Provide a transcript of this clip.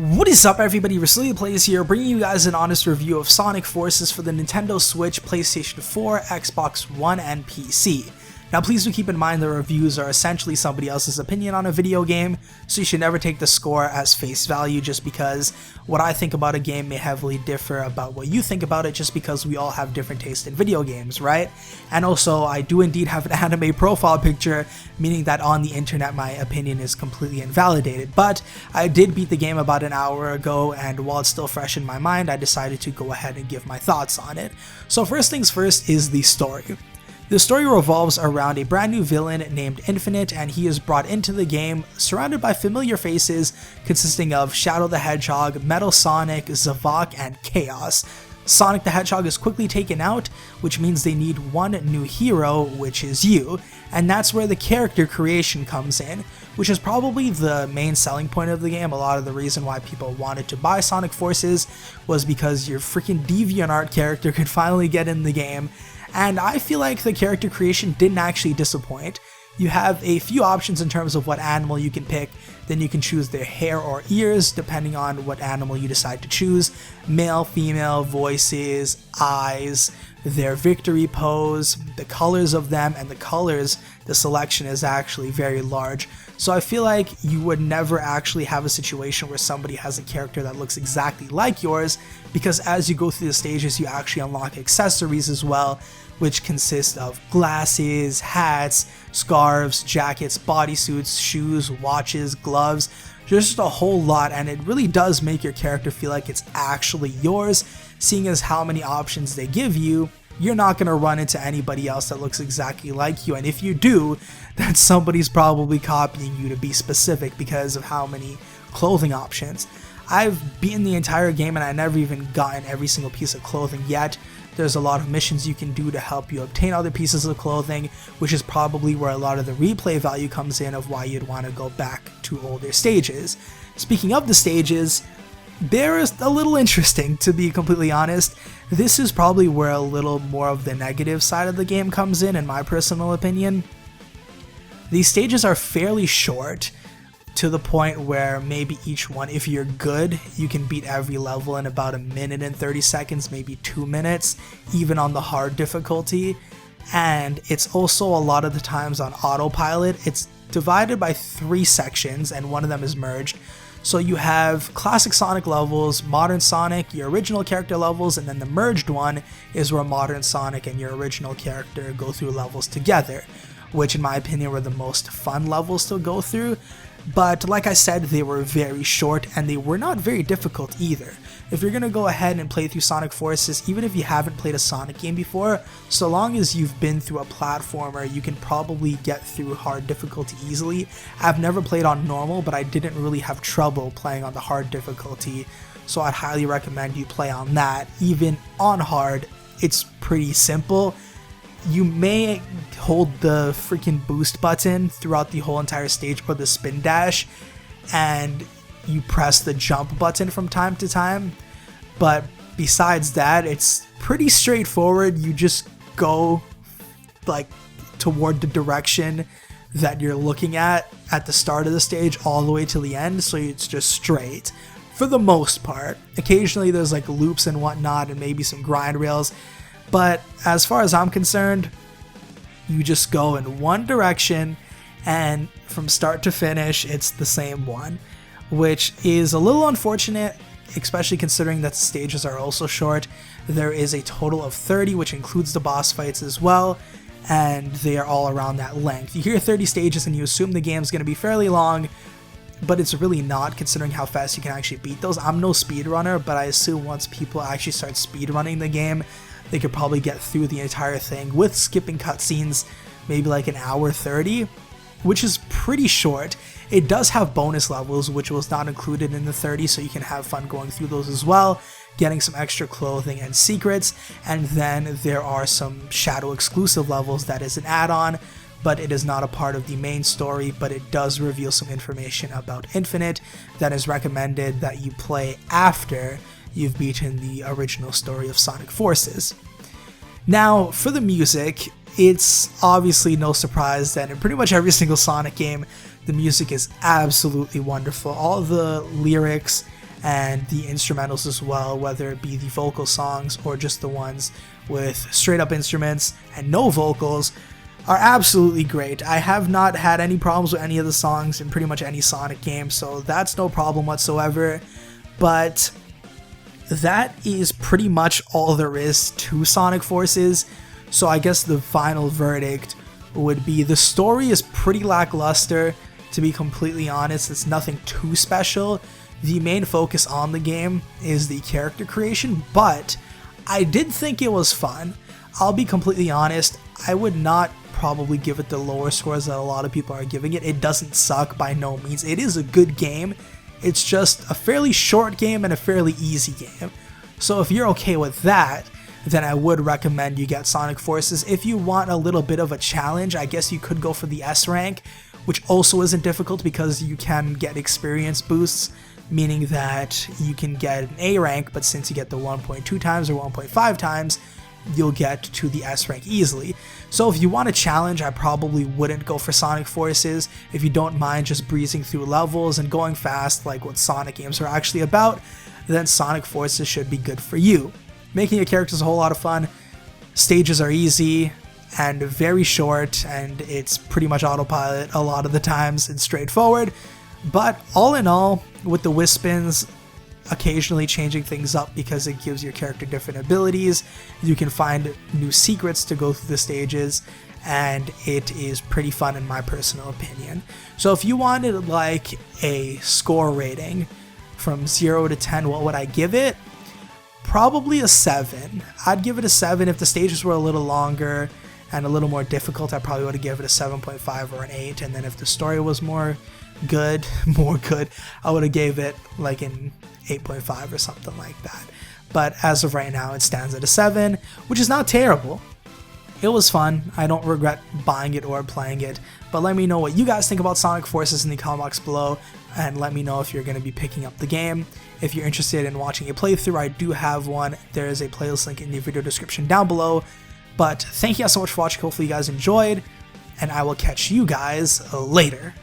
What is up, everybody? RasouliPlays here, bringing you guys an honest review of Sonic Forces for the Nintendo Switch, PlayStation 4, Xbox One, and PC. Now please do keep in mind the reviews are essentially somebody else's opinion on a video game, so you should never take the score as face value just because what I think about a game may heavily differ about what you think about it, just because we all have different taste in video games, right? And also, I do indeed have an anime profile picture, meaning that on the internet my opinion is completely invalidated. But I did beat the game about an hour ago, and while it's still fresh in my mind, I decided to go ahead and give my thoughts on it. So first things first is the story. The story revolves around a brand new villain named Infinite, and he is brought into the game surrounded by familiar faces consisting of Shadow the Hedgehog, Metal Sonic, Zavok, and Chaos. Sonic the Hedgehog is quickly taken out, which means they need one new hero, which is you, and that's where the character creation comes in, which is probably the main selling point of the game. A lot of the reason why people wanted to buy Sonic Forces was because your freaking DeviantArt character could finally get in the game. And I feel like the character creation didn't actually disappoint. You have a few options in terms of what animal you can pick, then you can choose their hair or ears depending on what animal you decide to choose, male, female, voices, eyes, their victory pose, the colors of them, and the selection is actually very large. So I feel like you would never actually have a situation where somebody has a character that looks exactly like yours, because as you go through the stages you actually unlock accessories as well, which consist of glasses, hats, scarves, jackets, bodysuits, shoes, watches, gloves, just a whole lot, and it really does make your character feel like it's actually yours. Seeing as how many options they give you, you're not going to run into anybody else that looks exactly like you, and if you do, then somebody's probably copying you to be specific because of how many clothing options. I've beaten the entire game and I never even gotten every single piece of clothing yet. There's a lot of missions you can do to help you obtain other pieces of clothing, which is probably where a lot of the replay value comes in of why you'd want to go back to older stages. Speaking of the stages, they're a little interesting, to be completely honest. This is probably where a little more of the negative side of the game comes in my personal opinion. These stages are fairly short, to the point where maybe each one, if you're good, you can beat every level in about 1 minute and 30 seconds, maybe 2 minutes, even on the hard difficulty. And it's also a lot of the times on autopilot. It's divided by 3 sections and one of them is merged. So you have classic Sonic levels, modern Sonic, your original character levels, and then the merged one is where modern Sonic and your original character go through levels together, which in my opinion were the most fun levels to go through. But like I said, they were very short and they were not very difficult either. If you're going to go ahead and play through Sonic Forces, even if you haven't played a Sonic game before, so long as you've been through a platformer, you can probably get through hard difficulty easily. I've never played on normal, but I didn't really have trouble playing on the hard difficulty, so I'd highly recommend you play on that. Even on hard, it's pretty simple. You may hold the freaking boost button throughout the whole entire stage, or the spin dash, and you press the jump button from time to time, but besides that, it's pretty straightforward. You just go like toward the direction that you're looking at the start of the stage all the way to the end, so it's just straight for the most part. Occasionally there's like loops and whatnot and maybe some grind rails, but as far as I'm concerned, you just go in one direction and from start to finish it's the same one, which is a little unfortunate, especially considering that the stages are also short. There is a total of 30, which includes the boss fights as well, and they are all around that length. You hear 30 stages and you assume the game's going to be fairly long, but it's really not, considering how fast you can actually beat those. I'm no speedrunner, but I assume once people actually start speedrunning the game, they could probably get through the entire thing with skipping cutscenes, maybe like an hour 30, which is pretty short. It does have bonus levels, which was not included in the 30, so you can have fun going through those as well, getting some extra clothing and secrets, and then there are some Shadow exclusive levels that is an add-on, but it is not a part of the main story, but it does reveal some information about Infinite that is recommended that you play after you've beaten the original story of Sonic Forces. Now, for the music, it's obviously no surprise that in pretty much every single Sonic game, the music is absolutely wonderful. All the lyrics and the instrumentals as well, whether it be the vocal songs or just the ones with straight up instruments and no vocals, are absolutely great. I have not had any problems with any of the songs in pretty much any Sonic game, so that's no problem whatsoever. But that is pretty much all there is to Sonic Forces, so I guess the final verdict would be the story is pretty lackluster, to be completely honest. It's nothing too special. The main focus on the game is the character creation, but I did think it was fun. I'll be completely honest, I would not probably give it the lower scores that a lot of people are giving it. It doesn't suck by no means. It is a good game. It's just a fairly short game and a fairly easy game. So if you're okay with that, then I would recommend you get Sonic Forces. If you want a little bit of a challenge, I guess you could go for the S rank, which also isn't difficult because you can get experience boosts, meaning that you can get an A rank, but since you get the 1.2 times or 1.5 times, you'll get to the S rank easily. So if you want a challenge, I probably wouldn't go for Sonic Forces. If you don't mind just breezing through levels and going fast like what Sonic games are actually about, then Sonic Forces should be good for you. Making your characters a whole lot of fun, stages are easy and very short, and it's pretty much autopilot a lot of the times and straightforward. But all in all, with the whiz spins, occasionally changing things up because it gives your character different abilities, you can find new secrets to go through the stages, and it is pretty fun in my personal opinion. So if you wanted like a score rating from 0 to 10, what would I give it? Probably a 7. I'd give it a 7. If the stages were a little longer and a little more difficult, I probably would have given it a 7.5 or an 8, and then if the story was more good, I would have gave it like an 8.5 or something like that. But as of right now, it stands at a 7, which is not terrible. It was fun. I don't regret buying it or playing it. But let me know what you guys think about Sonic Forces in the comment box below, and let me know if you're going to be picking up the game. If you're interested in watching a playthrough, I do have one. There is a playlist link in the video description down below. But thank you guys so much for watching. Hopefully you guys enjoyed, and I will catch you guys later.